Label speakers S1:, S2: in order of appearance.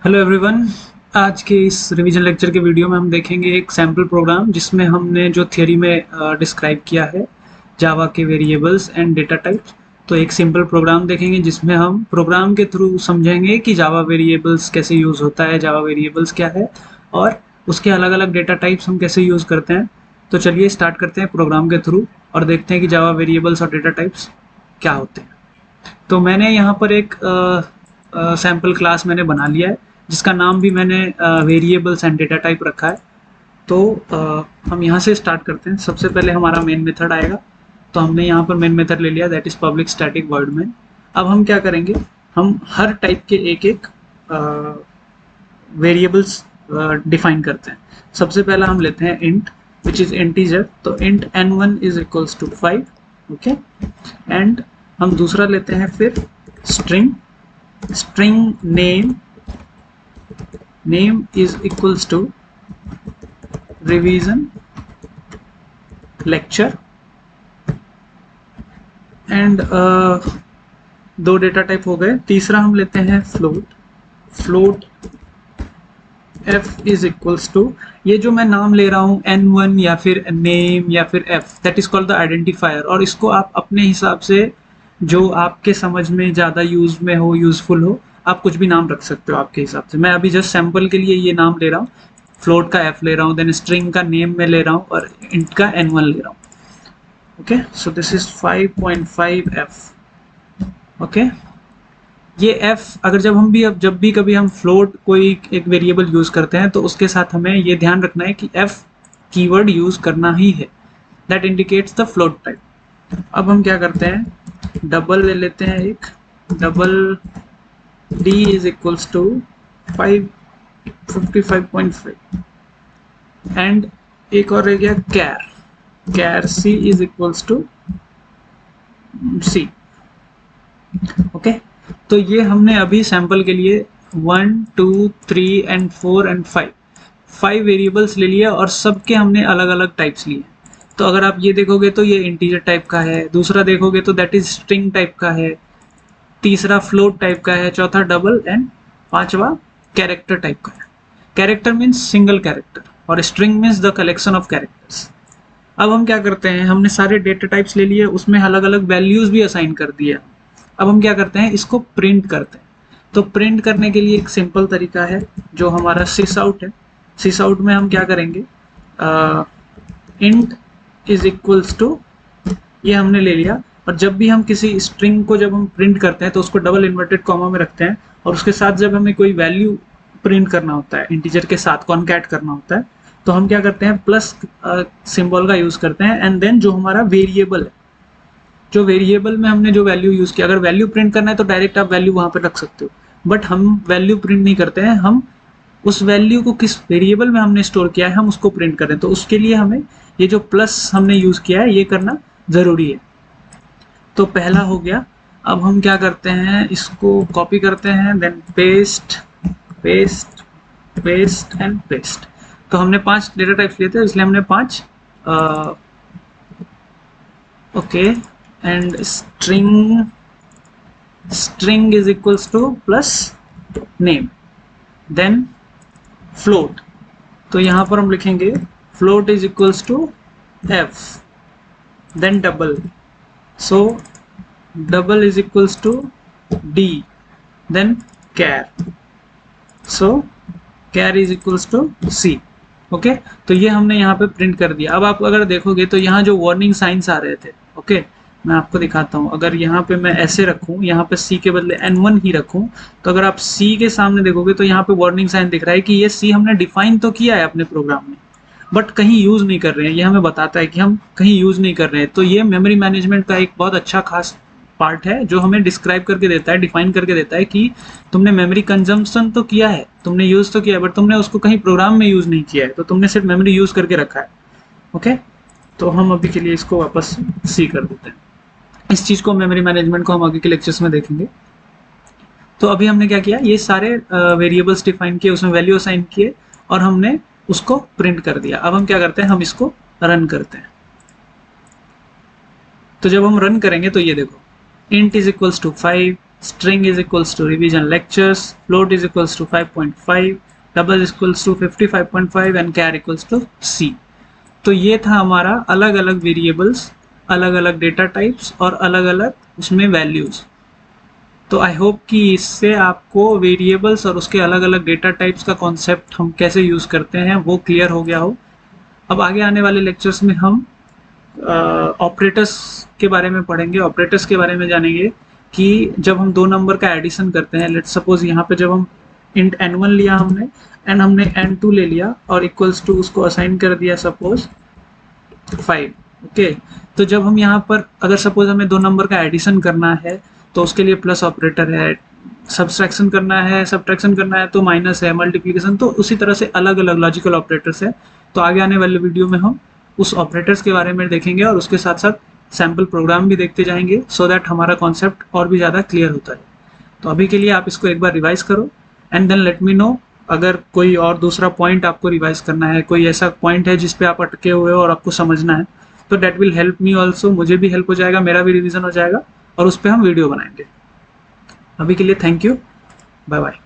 S1: Hello everyone. आज के इस रिवीजन लेक्चर के वीडियो में हम देखेंगे एक सैम्पल प्रोग्राम जिसमें हमने जो थ्योरी में डिस्क्राइब किया है जावा के वेरिएबल्स एंड डेटा टाइप्स। तो एक सिंपल प्रोग्राम देखेंगे जिसमें हम प्रोग्राम के थ्रू समझेंगे कि जावा वेरिएबल्स कैसे यूज़ होता है, जावा वेरिएबल्स क्या है और उसके अलग अलग डेटा टाइप्स हम कैसे यूज़ करते हैं। तो चलिए स्टार्ट करते हैं प्रोग्राम के थ्रू और देखते हैं कि जावा वेरिएबल्स और डेटा टाइप्स क्या होते हैं। तो मैंने यहाँ पर एक सैम्पल क्लास मैंने बना लिया है जिसका नाम भी मैंने वेरिएबल्स एंड डेटा टाइप रखा है। तो हम यहाँ से स्टार्ट करते हैं। सबसे पहले हमारा मेन मेथड आएगा, तो हमने यहाँ पर मेन मेथड ले लिया, that is public static word main. अब हम क्या करेंगे, हम हर टाइप के एक एक वेरिएबल्स डिफाइन करते हैं। सबसे पहला हम लेते हैं इंट विच इज इंटीजर, तो int n1 is equals to 5, okay. And हम दूसरा लेते हैं फिर string, string name, name is equals to revision lecture and दो डेटा टाइप हो गए। तीसरा हम लेते हैं float, float f is equals to, ये जो मैं नाम ले रहा हूँ n1 या फिर नेम या फिर f, that is called the identifier. और इसको आप अपने हिसाब से जो आपके समझ में ज़्यादा यूज में हो, यूजफुल हो, आप कुछ भी नाम रख सकते हो आपके हिसाब से। मैं अभी जस्ट सैम्पल के लिए ये नाम ले रहा हूँ, फ्लोट का f ले रहा हूँ, देन स्ट्रिंग का नेम में ले रहा हूँ और इंट का n1 ले रहा हूँ। Okay, so this is 5.5f। Okay, ये f अगर जब भी कभी हम फ्लोट कोई एक वेरिएबल यूज करते हैं तो उसके साथ हमें ये ध्यान रखना है कि f कीवर्ड यूज करना ही है, that indicates the float type. अब हम क्या करते हैं, डबल ले लेते हैं, एक double d is equals to 55.5 and एक और रह गया कैर, कैर c is equals to c। Okay, तो ये हमने अभी सैंपल के लिए 1 2 3 एंड 4 एंड 5 वेरिएबल्स ले लिए और सबके हमने अलग अलग टाइप्स लिए। तो अगर आप ये देखोगे तो ये इंटीजर टाइप का है, दूसरा देखोगे तो दैट इज स्ट्रिंग टाइप का है, तीसरा फ्लोट टाइप का है, चौथा डबल एंड पांचवा कैरेक्टर टाइप का है। कैरेक्टर मीन्स सिंगल कैरेक्टर और string means the collection of characters. अब हम क्या करते हैं, हमने सारे डेटा टाइप्स ले लिए, उसमें अलग अलग वैल्यूज भी असाइन कर दिए। अब हम क्या करते हैं, इसको प्रिंट करते हैं। तो प्रिंट करने के लिए एक सिंपल तरीका है जो हमारा सिस आउट है। सिस आउट में हम क्या करेंगे, इंट इज इक्वल्स टू, ये हमने ले लिया, और जब भी हम किसी स्ट्रिंग को जब हम प्रिंट करते हैं तो उसको डबल इन्वर्टेड कॉमा में रखते हैं, और उसके साथ जब हमें कोई वैल्यू प्रिंट करना होता है, इंटीजर के साथ कॉन्कैट करना होता है, तो हम क्या करते हैं, प्लस सिंबल का यूज करते हैं। एंड देन जो हमारा वेरिएबल है, जो वेरिएबल में हमने जो वैल्यू यूज किया, अगर वैल्यू प्रिंट करना है तो डायरेक्ट आप वैल्यू वहां पर रख सकते हो, बट हम वैल्यू प्रिंट नहीं करते हैं, हम उस वैल्यू को किस वेरिएबल में हमने स्टोर किया है हम उसको प्रिंट करें। तो उसके लिए हमें ये जो प्लस हमने यूज किया है ये करना जरूरी है। तो पहला हो गया। अब हम क्या करते हैं, इसको कॉपी करते हैं, then paste paste paste and paste. तो हमने 5 डेटा टाइप्स लिए थे इसलिए हमने 5, okay. And string, string is equals to plus name, then float, तो यहां पर हम लिखेंगे float is equals to f, then double, so double is equals to d, then char, so char is equals to c। Okay, तो ये हमने यहाँ पे प्रिंट कर दिया। अब आप अगर देखोगे तो यहाँ जो वार्निंग साइंस आ रहे थे, ओके, मैं आपको दिखाता हूँ। अगर यहाँ पे मैं ऐसे रखूँ, यहाँ पे c के बदले n1 ही रखूँ, तो अगर आप c के सामने देखोगे तो यहाँ पे वार्निंग साइन दिख रहा है कि ये c हमने डिफाइन तो किया है अपने प्रोग्राम में, बट कहीं यूज नहीं कर रहे हैं। ये हमें बताता है कि हम कहीं यूज नहीं कर रहे हैं। तो ये मेमोरी मैनेजमेंट का एक बहुत अच्छा खास पार्ट है जो हमें डिस्क्राइब करके देता है, डिफाइन करके देता है कि तुमने मेमोरी कंजम्पशन तो किया है, तुमने यूज तो किया है, बट तुमने उसको कहीं प्रोग्राम में यूज नहीं किया है, तो तुमने सिर्फ मेमोरी यूज करके रखा है। ओके, तो हम अभी के लिए इसको वापस सी कर देते हैं। इस चीज को, मेमोरी मैनेजमेंट को हम आगे के लेक्चर्स में देखेंगे। तो अभी हमने क्या किया, ये सारे वेरिएबल्स डिफाइन किए, उसमें वैल्यू असाइन किए और हमने उसको प्रिंट कर दिया। अब हम क्या करते हैं, हम इसको रन करते हैं। तो जब हम रन करेंगे तो ये देखो, int is equals to 5, string is equals to revision lectures, float is equals to 5.5, double is equals to 55.5 and char equals to c। तो ये था हमारा अलग अलग वेरिएबल्स, अलग अलग डेटा टाइप्स और अलग अलग उसमें वैल्यूज। तो आई होप कि इससे आपको वेरिएबल्स और उसके अलग अलग डेटा टाइप्स का कॉन्सेप्ट हम कैसे यूज़ करते हैं वो क्लियर हो गया हो। अब आगे आने वाले लेक्चर्स में हम ऑपरेटर्स के बारे में पढ़ेंगे, ऑपरेटर्स के बारे में जानेंगे कि जब हम दो नंबर का एडिशन करते हैं, लेट्स सपोज यहाँ पे जब हम इंट n1 लिया हमने एंड हमने n2 ले लिया और इक्वल्स टू उसको असाइन कर दिया सपोज 5, ओके। तो जब हम यहाँ पर अगर सपोज हमें दो नंबर का एडिशन करना है तो उसके लिए प्लस ऑपरेटर है, सब्सट्रैक्शन करना है तो माइनस है, मल्टीप्लिकेशन, तो उसी तरह से अलग अलग लॉजिकल ऑपरेटर्स है। तो आगे आने वाले वीडियो में हम उस ऑपरेटर्स के बारे में देखेंगे और उसके साथ साथ सैम्पल प्रोग्राम भी देखते जाएंगे सो दैट हमारा कॉन्सेप्ट और भी ज़्यादा क्लियर होता है। तो अभी के लिए आप इसको एक बार रिवाइज करो and then let me know अगर कोई और दूसरा पॉइंट आपको रिवाइज करना है, कोई ऐसा पॉइंट है जिस पे आप अटके हुए हो और आपको समझना है, तो that will help me also, मुझे भी हेल्प हो जाएगा, मेरा भी रिविजन हो जाएगा और उस पर हम वीडियो बनाएंगे। अभी के लिए थैंक यू, बाय बाय।